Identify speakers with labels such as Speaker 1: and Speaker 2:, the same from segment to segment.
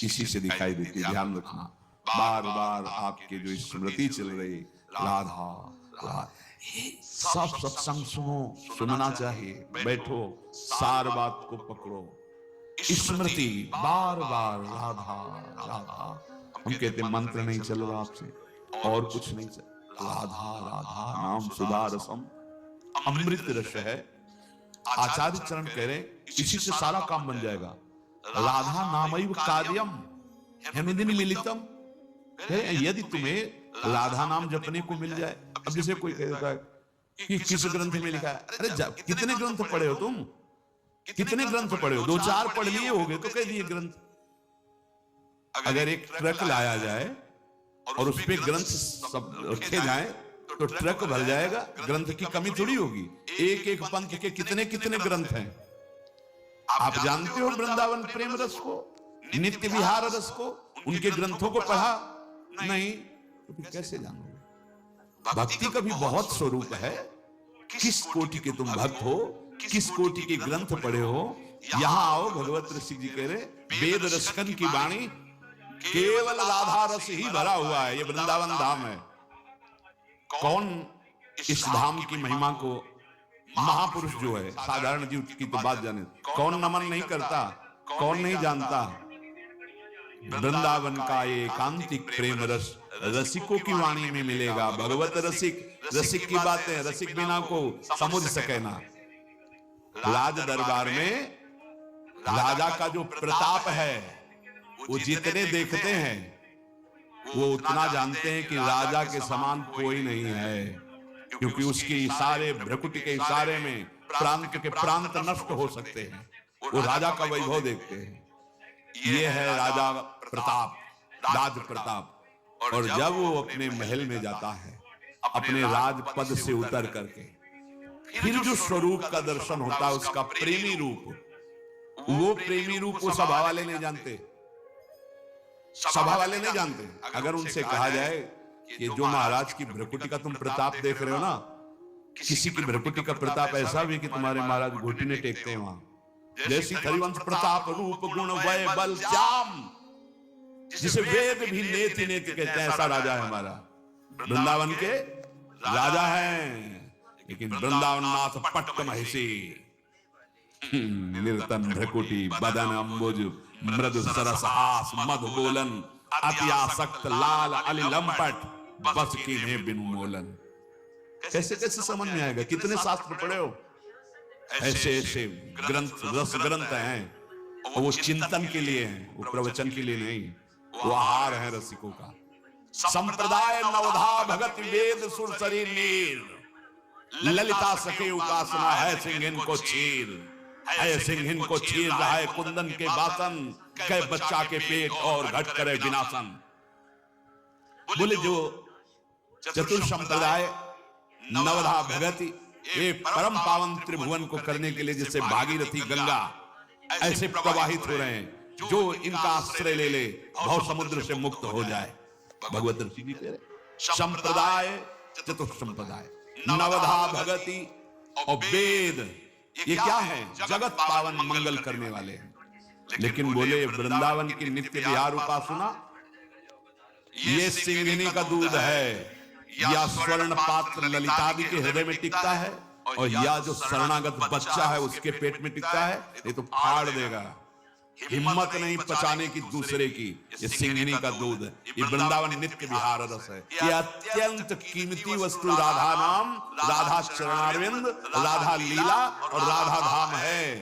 Speaker 1: इसी से दिखाई देती है। ध्यान रखना, बार बार आपके जो स्मृति चल रही राधा राधा, सब सत्संग सुनो, सुनना चाहिए। बैठो, सार बात को पकड़ो, स्मृति बार बार राधा राधा। हम कहते मंत्र नहीं चल रहा आपसे, और कुछ नहीं चल, राधा राधा नाम सुधा रसम, अमृत रस है। आचार्य चरण कह रहे इसी से सारा काम बन जाएगा। राधा नामैव कार्यम हेमिदिन मिलितम। यदि तुम्हें राधा नाम जपने को मिल जाए, अब जैसे कोई कहता है कि किस ग्रंथ में लिखा है, अरे कितने ग्रंथ पढ़े हो तुम, कितने ग्रंथ पढ़े हो? 2-4 पढ़ लिए होगे तो कह दिए ग्रंथ। अगर एक ट्रक लाया जाए और उस पे ग्रंथ सब रखे जाए तो ट्रक भर जाएगा, ग्रंथ की कमी थोड़ी होगी। एक एक पंथ के कितने कितने ग्रंथ हैं। आप जानते हो वृंदावन प्रेम रस को, नित्य विहार रस को, उनके ग्रंथों को पढ़ा नहीं तो फिर कैसे जानोगे? भक्ति का भी बहुत स्वरूप है। किस कोटि के तुम भक्त हो, किस कोटि के ग्रंथ पढ़े हो? यहां आओ, भगवत ऋषि जी कह रहे वेद रसकन की वाणी केवल राधा रस ही भरा हुआ है। ये वृंदावन धाम है। कौन इस धाम की महिमा को, महापुरुष जो है, साधारण जीव की तो बात जाने, कौन नमन नहीं करता, कौन नहीं जानता? वृंदावन का ये एकांतिक प्रेम रस रसिकों की वाणी में मिलेगा। भगवत रसिक, रसिक की बातें रसिक बिना को समझ सके ना। राज दरबार में राजा का जो प्रताप है, वो जितने देखते हैं वो उतना जानते हैं कि राजा के समान कोई नहीं है, क्योंकि उसके इशारे, भ्रकुटी के इशारे में प्रांत के प्रांत नष्ट हो सकते हैं। वो राजा का वैभव देखते हैं। ये है राजा प्रताप, राज प्रताप। और जब वो अपने महल में जाता है, अपने राजपद से उतर करके, फिर जो स्वरूप का दर्शन होता है, उसका प्रेमी रूप, वो प्रेमी रूप को सभा वाले नहीं जानते, सभा वाले नहीं जानते। अगर उनसे कहा जाए कि जो महाराज की भ्रकुटी का तुम प्रताप देख रहे हो ना, किसी की भ्रकुटी का प्रताप ऐसा भी कि तुम्हारे महाराज घुटने टेकते हैं वहां, जैसी हरिवंश प्रताप रूप गुण वय बल चाम, जिसे वेद भी नेति नेति कहते हैं, ऐसा राजा है हमारा। वृंदावन के राजा हैं, लेकिन वृंदावन नाथ पट्ट महिषी, निर्तन भ्रकुटी बदन अंबुज मृदु सरस हास मध बोलन, अति आसक्त लाल अली लंपट बस की ने बिन मोलन। कैसे कैसे समझ में आएगा? कितने शास्त्र पढ़े हो? ऐसे ऐसे ग्रंथ, रस ग्रंथ हैं, और वो चिंतन के लिए हैं, वो प्रवचन के लिए नहीं। वो आहार है रसिकों का। संप्रदाय नवधा भगत वेद सुर शरीर नीर, ललिता सके उपासना है सिंहिन को चीर, है सिंहिन को चीर रहा है कुंदन के बासन, कै बच्चा के पेट और घट करे विनाशन। बोले जो चतुर संप्रदाय नवधा भगति, ये परम पावन त्रिभुवन को करने के लिए जैसे भागीरथी गंगा ऐसे प्रवाहित हो रहे हैं, जो इनका आश्रय ले ले भव समुद्र से मुक्त हो जाए। भगवत ऋषि जी कह रहे संप्रदाय, चतुर संप्रदाय, नवधा भगति और वेद, ये क्या है? जगत पावन मंगल करने वाले हैं। लेकिन बोले वृंदावन की नित्य विहार उपासना, ये सिंहिनी का दूध है, या स्वर्ण पात्र ललितादि के हृदय में टिकता है, और या जो शरणागत बच्चा है उसके पेट में टिकता है, ये तो फाड़ देगा। हिम्मत नहीं पचाने की दूसरे की। ये सिंहिनी का दूध, ये वृंदावन नित्य विहार रस है। ये अत्यंत कीमती वस्तु राधा नाम, राधा चरणारविंद, राधा लीला और राधा धाम है।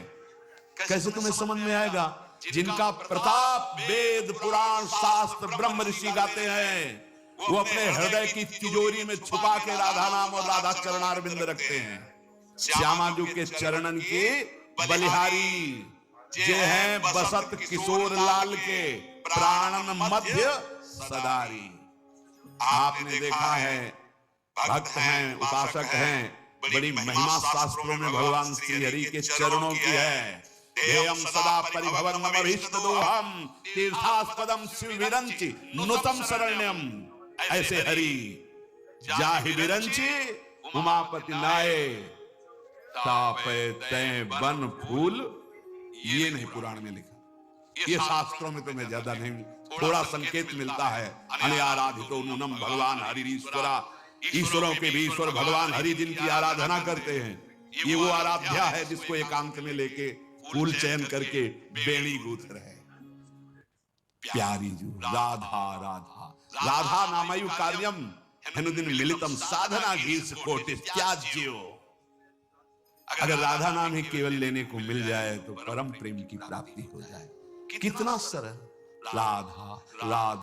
Speaker 1: कैसे तुम्हें समझ में आएगा? जिनका प्रताप वेद पुराण शास्त्र ब्रह्म ऋषि गाते हैं, वो अपने हृदय की तिजोरी में छुपा के राधा नाम और राधा चरणारविंद रखते हैं। श्यामा जी के चरणन की बलिहारी जे हैं बसत किशोर लाल के, प्राणन मध्य सदारी। आपने देखा है, भक्त हैं, उपासक हैं, बड़ी महिमा शास्त्रों में भगवान श्री हरि के चरणों की है। देयम सदा परिभवनम अभीष्ट दोहम, तीर्थास्पदम शिव विरंचि नुतम शरण्यम। ऐसे हरि जाहि विरंचि उमापति नाये, तापे तय बन फूल। ये नहीं पुराण में लिखा, ये शास्त्रों में तुम्हें ज्यादा नहीं, थोड़ा संकेत मिलता है। अनयाराधितो नूनम भगवान हरिरीश्वरा, ईश्वरों के भी ईश्वर भगवान हरि जिनकी आराधना करते हैं, ये वो आराध्या है जिसको एकांत में लेके फूल चयन करके बेणी गूंथ रहे। प्यारी जू राधा राधा राधा नामयु कार्यम हनुदिन मिलितम साधना गीस कोटि त्याज्यो। अगर राधा नाम ही केवल लेने को मिल जाए तो परम प्रेम की प्राप्ति हो जाए। कितना सरल। राधा राधा।